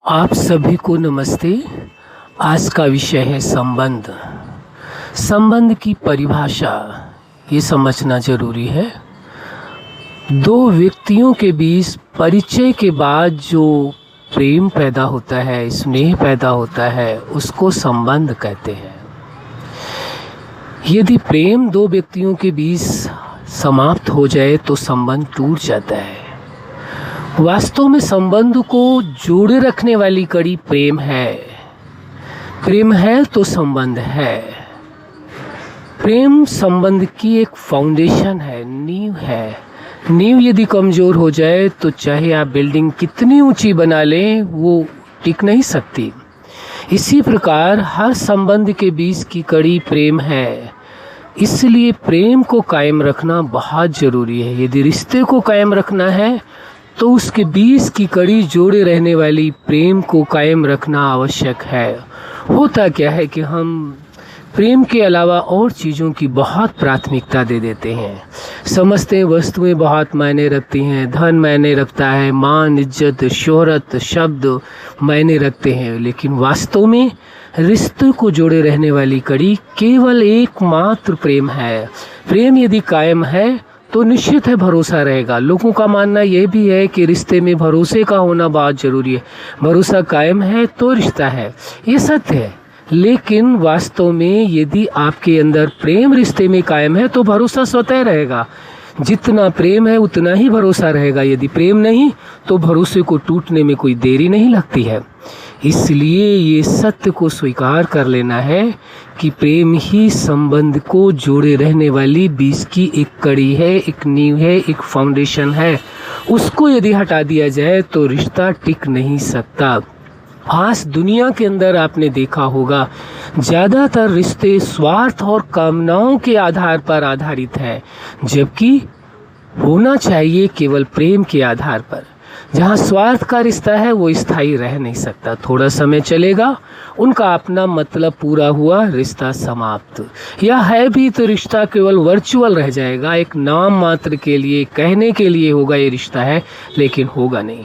आप सभी को नमस्ते। आज का विषय है संबंध। संबंध की परिभाषा ये समझना जरूरी है। दो व्यक्तियों के बीच परिचय के बाद जो प्रेम पैदा होता है, स्नेह पैदा होता है, उसको संबंध कहते हैं। यदि प्रेम दो व्यक्तियों के बीच समाप्त हो जाए तो संबंध टूट जाता है। वास्तव में संबंध को जोड़े रखने वाली कड़ी प्रेम है। प्रेम है तो संबंध है। प्रेम संबंध की एक फाउंडेशन है, नींव है। नींव यदि कमजोर हो जाए तो चाहे आप बिल्डिंग कितनी ऊंची बना लें, वो टिक नहीं सकती। इसी प्रकार हर संबंध के बीच की कड़ी प्रेम है। इसलिए प्रेम को कायम रखना बहुत जरूरी है। यदि रिश्ते को कायम रखना है तो उसके बीच की कड़ी जोड़े रहने वाली प्रेम को कायम रखना आवश्यक है। होता क्या है कि हम प्रेम के अलावा और चीज़ों की बहुत प्राथमिकता दे देते हैं। समझते हैं वस्तुएं बहुत मायने रखती हैं, धन मायने रखता है, मान, इज्जत, शोहरत, शब्द मायने रखते हैं। लेकिन वास्तव में रिश्ते को जोड़े रहने वाली कड़ी केवल एकमात्र प्रेम है। प्रेम यदि कायम है तो निश्चित है भरोसा रहेगा। लोगों का मानना यह भी है कि रिश्ते में भरोसे का होना बहुत जरूरी है। भरोसा कायम है तो रिश्ता है, ये सत्य है। लेकिन वास्तव में यदि आपके अंदर प्रेम रिश्ते में कायम है तो भरोसा स्वतः रहेगा। जितना प्रेम है उतना ही भरोसा रहेगा। यदि प्रेम नहीं तो भरोसे को टूटने में कोई देरी नहीं लगती है। इसलिए ये सत्य को स्वीकार कर लेना है कि प्रेम ही संबंध को जोड़े रहने वाली बीच की एक कड़ी है, एक नींव है, एक फाउंडेशन है। उसको यदि हटा दिया जाए तो रिश्ता टिक नहीं सकता। आज दुनिया के अंदर आपने देखा होगा ज़्यादातर रिश्ते स्वार्थ और कामनाओं के आधार पर आधारित है, जबकि होना चाहिए केवल प्रेम के आधार पर। जहाँ स्वार्थ का रिश्ता है वो स्थायी रह नहीं सकता। थोड़ा समय चलेगा, उनका अपना मतलब पूरा हुआ, रिश्ता समाप्त। या है भी तो रिश्ता केवल वर्चुअल रह जाएगा, एक नाम मात्र के लिए, कहने के लिए होगा ये रिश्ता है, लेकिन होगा नहीं।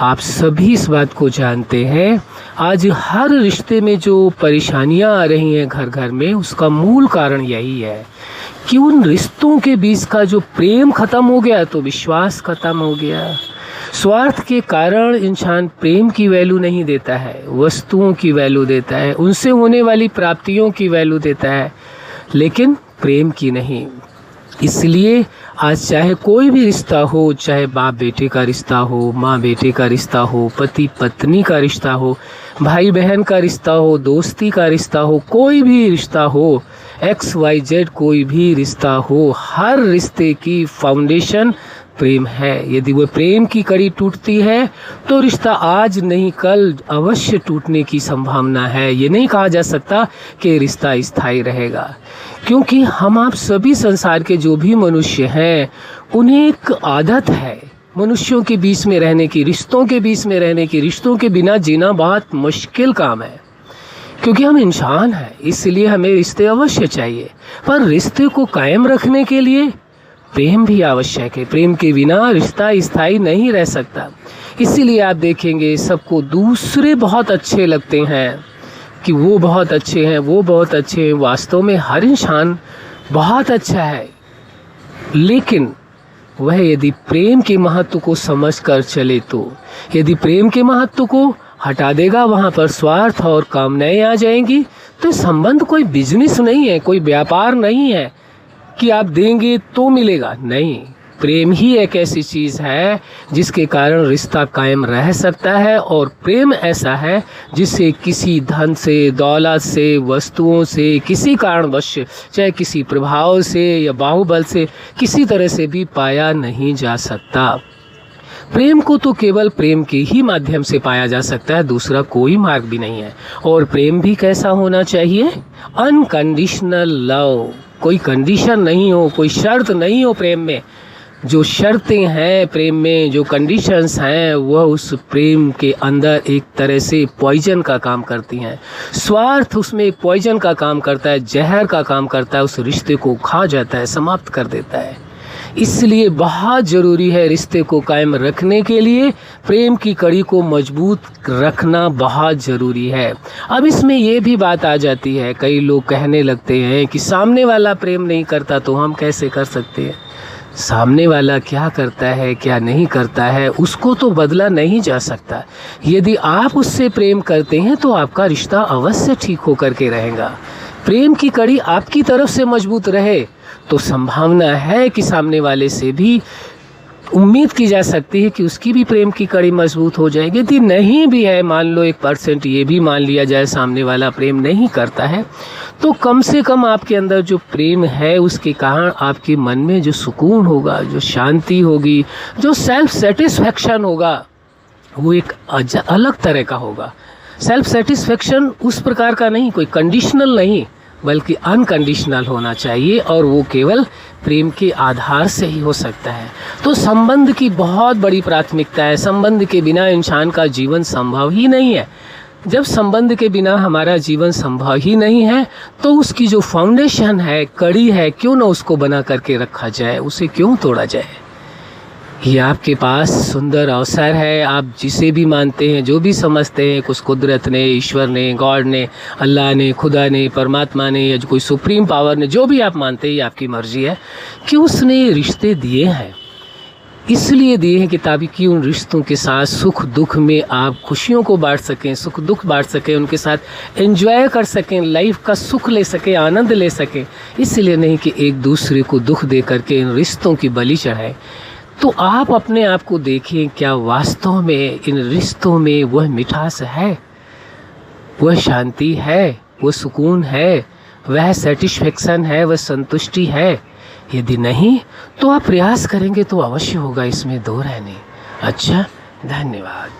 आप सभी इस बात को जानते हैं। आज हर रिश्ते में जो परेशानियां आ रही हैं घर घर में, उसका मूल कारण यही है कि उन रिश्तों के बीच का जो प्रेम खत्म हो गया तो विश्वास खत्म हो गया। स्वार्थ के कारण इंसान प्रेम की वैल्यू नहीं देता है, वस्तुओं की वैल्यू देता है, उनसे होने वाली प्राप्तियों की वैल्यू देता है, लेकिन प्रेम की नहीं। इसलिए आज चाहे कोई भी रिश्ता हो, चाहे बाप बेटे का रिश्ता हो, माँ बेटे का रिश्ता हो, पति पत्नी का रिश्ता हो, भाई बहन का रिश्ता हो, दोस्ती का रिश्ता हो, कोई भी रिश्ता हो, XYZ कोई भी रिश्ता हो, हर रिश्ते की फाउंडेशन प्रेम है। यदि वो प्रेम की कड़ी टूटती है तो रिश्ता आज नहीं कल अवश्य टूटने की संभावना है। ये नहीं कहा जा सकता कि रिश्ता स्थायी रहेगा, क्योंकि हम आप सभी संसार के जो भी मनुष्य हैं उन्हें एक आदत है मनुष्यों के बीच में रहने की, रिश्तों के बीच में रहने की। रिश्तों के बिना जीना बहुत मुश्किल काम है, क्योंकि हम इंसान हैं, इसलिए हमें रिश्ते अवश्य चाहिए। पर रिश्ते को कायम रखने के लिए प्रेम भी आवश्यक है। प्रेम के बिना रिश्ता स्थायी नहीं रह सकता। इसीलिए आप देखेंगे सबको दूसरे बहुत अच्छे लगते हैं कि वो बहुत अच्छे हैं, वो बहुत अच्छे हैं। वास्तव में हर इंसान बहुत अच्छा है, लेकिन वह यदि प्रेम के महत्व को समझ कर चले तो, यदि प्रेम के महत्व को हटा देगा, वहाँ पर स्वार्थ और कामनाएं आ जाएंगी। तो संबंध कोई बिजनेस नहीं है, कोई व्यापार नहीं है कि आप देंगे तो मिलेगा। नहीं, प्रेम ही एक ऐसी चीज़ है जिसके कारण रिश्ता कायम रह सकता है। और प्रेम ऐसा है जिसे किसी धन से, दौलत से, वस्तुओं से, किसी कारणवश, चाहे किसी प्रभाव से या बाहुबल से, किसी तरह से भी पाया नहीं जा सकता। प्रेम को तो केवल प्रेम के ही माध्यम से पाया जा सकता है, दूसरा कोई मार्ग भी नहीं है। और प्रेम भी कैसा होना चाहिए? Unconditional love. कोई कंडीशन नहीं हो, कोई शर्त नहीं हो प्रेम में। जो शर्तें हैं प्रेम में, जो कंडीशंस हैं, वह उस प्रेम के अंदर एक तरह से पॉइजन का काम करती हैं। स्वार्थ उसमें एक पॉइजन का काम करता है, जहर का काम करता है, उस रिश्ते को खा जाता है, समाप्त कर देता है। इसलिए बहुत ज़रूरी है रिश्ते को कायम रखने के लिए प्रेम की कड़ी को मजबूत रखना बहुत ज़रूरी है। अब इसमें ये भी बात आ जाती है, कई लोग कहने लगते हैं कि सामने वाला प्रेम नहीं करता तो हम कैसे कर सकते हैं। सामने वाला क्या करता है क्या नहीं करता है उसको तो बदला नहीं जा सकता। यदि आप उससे प्रेम करते हैं तो आपका रिश्ता अवश्य ठीक होकर के रहेगा। प्रेम की कड़ी आपकी तरफ से मजबूत रहे तो संभावना है कि सामने वाले से भी उम्मीद की जा सकती है कि उसकी भी प्रेम की कड़ी मजबूत हो जाएगी। यदि नहीं भी है, मान लो 1% ये भी मान लिया जाए सामने वाला प्रेम नहीं करता है, तो कम से कम आपके अंदर जो प्रेम है उसके कारण आपके मन में जो सुकून होगा, जो शांति होगी, जो सेल्फ सेटिस्फैक्शन होगा, वो एक अलग तरह का होगा। सेल्फ सेटिस्फैक्शन उस प्रकार का नहीं, कोई कंडीशनल नहीं, बल्कि अनकंडीशनल होना चाहिए और वो केवल प्रेम के आधार से ही हो सकता है। तो संबंध की बहुत बड़ी प्राथमिकता है। संबंध के बिना इंसान का जीवन संभव ही नहीं है। जब संबंध के बिना हमारा जीवन संभव ही नहीं है तो उसकी जो फाउंडेशन है, कड़ी है, क्यों ना उसको बना करके रखा जाए, उसे क्यों तोड़ा जाए। ये आपके पास सुंदर अवसर है। आप जिसे भी मानते हैं, जो भी समझते हैं, कुछ कुदरत ने, ईश्वर ने, गॉड ने, अल्लाह ने, खुदा ने, परमात्मा ने या कोई सुप्रीम पावर ने, जो भी आप मानते हैं, ये आपकी मर्जी है कि उसने रिश्ते दिए हैं। इसलिए दिए हैं कि उन रिश्तों के साथ सुख दुख में आप खुशियों को बांट सकें, सुख दुख बांट सकें, उनके साथ एंजॉय कर सकें, लाइफ का सुख ले सकें, आनंद ले सकें। इसलिए नहीं कि एक दूसरे को दुख दे करके इन रिश्तों की बलि चढ़ाएं। तो आप अपने आप को देखें, क्या वास्तव में इन रिश्तों में वह मिठास है, वह शांति है, वह सुकून है, वह सेटिस्फेक्शन है, वह संतुष्टि है। यदि नहीं तो आप प्रयास करेंगे तो अवश्य होगा, इसमें दो राय नहीं। अच्छा, धन्यवाद।